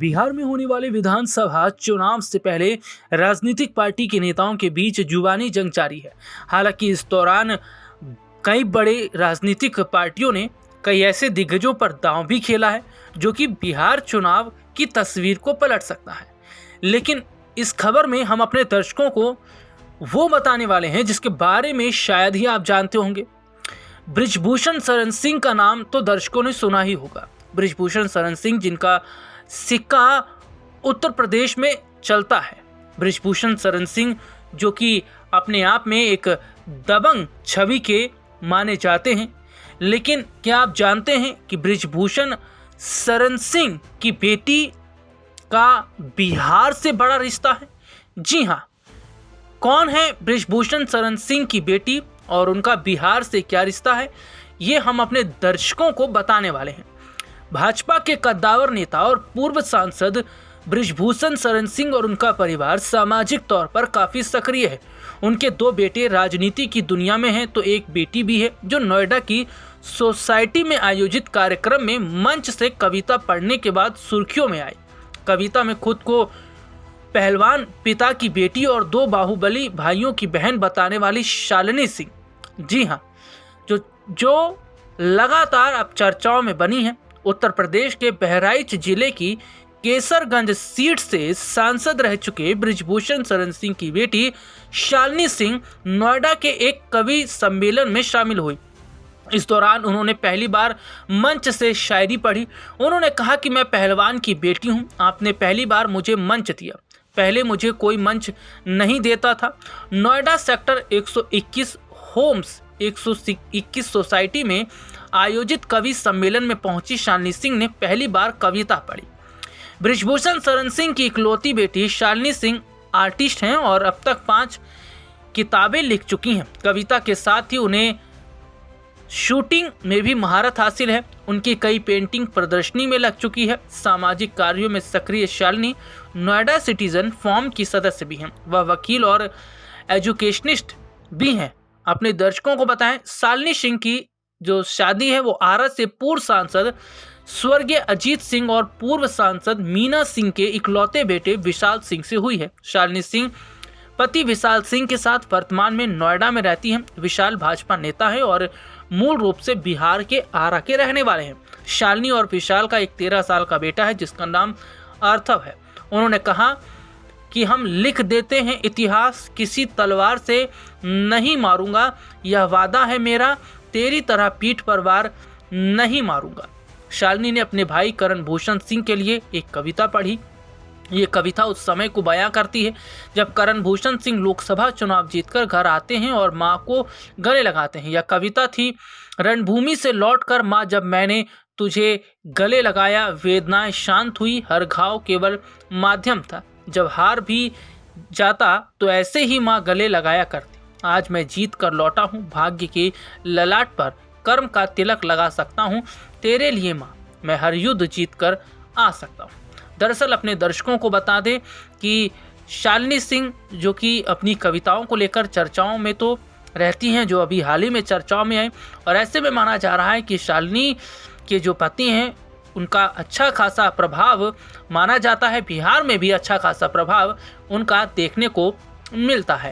बिहार में होने वाले विधानसभा चुनाव से पहले राजनीतिक पार्टी के नेताओं के बीच जुबानी जंग जारी है। हालांकि इस दौरान कई बड़े राजनीतिक पार्टियों ने कई ऐसे दिग्गजों पर दांव भी खेला है जो कि बिहार चुनाव की तस्वीर को पलट सकता है। लेकिन इस खबर में हम अपने दर्शकों को वो बताने वाले हैं जिसके बारे में शायद ही आप जानते होंगे। बृजभूषण शरण सिंह का नाम तो दर्शकों ने सुना ही होगा। बृजभूषण शरण सिंह जिनका सिक्का उत्तर प्रदेश में चलता है। बृजभूषण शरण सिंह जो कि अपने आप में एक दबंग छवि के माने जाते हैं। लेकिन क्या आप जानते हैं कि बृजभूषण शरण सिंह की बेटी का बिहार से बड़ा रिश्ता है? जी हाँ, कौन है बृजभूषण शरण सिंह की बेटी और उनका बिहार से क्या रिश्ता है, ये हम अपने दर्शकों को बताने वाले हैं। भाजपा के कद्दावर नेता और पूर्व सांसद बृजभूषण शरण सिंह और उनका परिवार सामाजिक तौर पर काफ़ी सक्रिय है। उनके दो बेटे राजनीति की दुनिया में हैं, तो एक बेटी भी है जो नोएडा की सोसाइटी में आयोजित कार्यक्रम में मंच से कविता पढ़ने के बाद सुर्खियों में आई। कविता में खुद को पहलवान पिता की बेटी और दो बाहुबली भाइयों की बहन बताने वाली शालिनी सिंह, जी हाँ, जो लगातार अब चर्चाओं में बनी है। उत्तर प्रदेश के बहराइच जिले की केसरगंज सीट से सांसद रह चुके बृजभूषण शरण सिंह की बेटी शालिनी सिंह नोएडा के एक कवि सम्मेलन में शामिल हुई। इस दौरान उन्होंने पहली बार मंच से शायरी पढ़ी। उन्होंने कहा कि मैं पहलवान की बेटी हूं, आपने पहली बार मुझे मंच दिया, पहले मुझे कोई मंच नहीं देता था। नोएडा सेक्टर 121 होम्स 121 सोसाइटी में आयोजित कवि सम्मेलन में पहुंची शालिनी सिंह ने पहली बार कविता पढ़ी। बृजभूषण शरण सिंह की इकलौती बेटी शालिनी सिंह आर्टिस्ट हैं और अब तक 5 किताबें लिख चुकी हैं। कविता के साथ ही उन्हें शूटिंग में भी महारत हासिल है। उनकी कई पेंटिंग प्रदर्शनी में लग चुकी है। सामाजिक कार्यों में सक्रिय शालिनी नोएडा सिटीजन फोरम की सदस्य भी हैं। वह वकील और एजुकेशनिस्ट भी हैं। अपने दर्शकों को बताएं, शालिनी सिंह की जो शादी है वो आरा से पूर्व सांसद स्वर्गीय अजीत सिंह और पूर्व सांसद मीना सिंह के इकलौते बेटे विशाल सिंह से हुई है। शालिनी सिंह पति विशाल सिंह के साथ वर्तमान में नोएडा में रहती हैं। विशाल भाजपा नेता है और मूल रूप से बिहार के आरा के रहने वाले हैं। शालिनी और विशाल का एक 13 साल का बेटा है जिसका नाम अर्थव है। उन्होंने कहा कि हम लिख देते हैं इतिहास, किसी तलवार से नहीं मारूंगा, यह वादा है मेरा, तेरी तरह पीठ पर वार नहीं मारूंगा। शालिनी ने अपने भाई करण भूषण सिंह के लिए एक कविता पढ़ी। ये कविता उस समय को बयां करती है जब करण भूषण सिंह लोकसभा चुनाव जीतकर घर आते हैं और मां को गले लगाते हैं। यह कविता थी, रणभूमि से लौटकर मां जब मैंने तुझे गले लगाया, वेदनाएं शांत हुई, हर घाव केवल माध्यम था, जब हार भी जाता तो ऐसे ही मां गले लगाया करती। आज मैं जीत कर लौटा हूँ, भाग्य के ललाट पर कर्म का तिलक लगा सकता हूँ, तेरे लिए माँ मैं हर युद्ध जीत कर आ सकता हूँ। दरअसल अपने दर्शकों को बता दें कि शालिनी सिंह जो कि अपनी कविताओं को लेकर चर्चाओं में तो रहती हैं, जो अभी हाल ही में चर्चाओं में आए, और ऐसे में माना जा रहा है कि शालिनी के जो पति हैं उनका अच्छा खासा प्रभाव माना जाता है। बिहार में भी अच्छा खासा प्रभाव उनका देखने को मिलता है।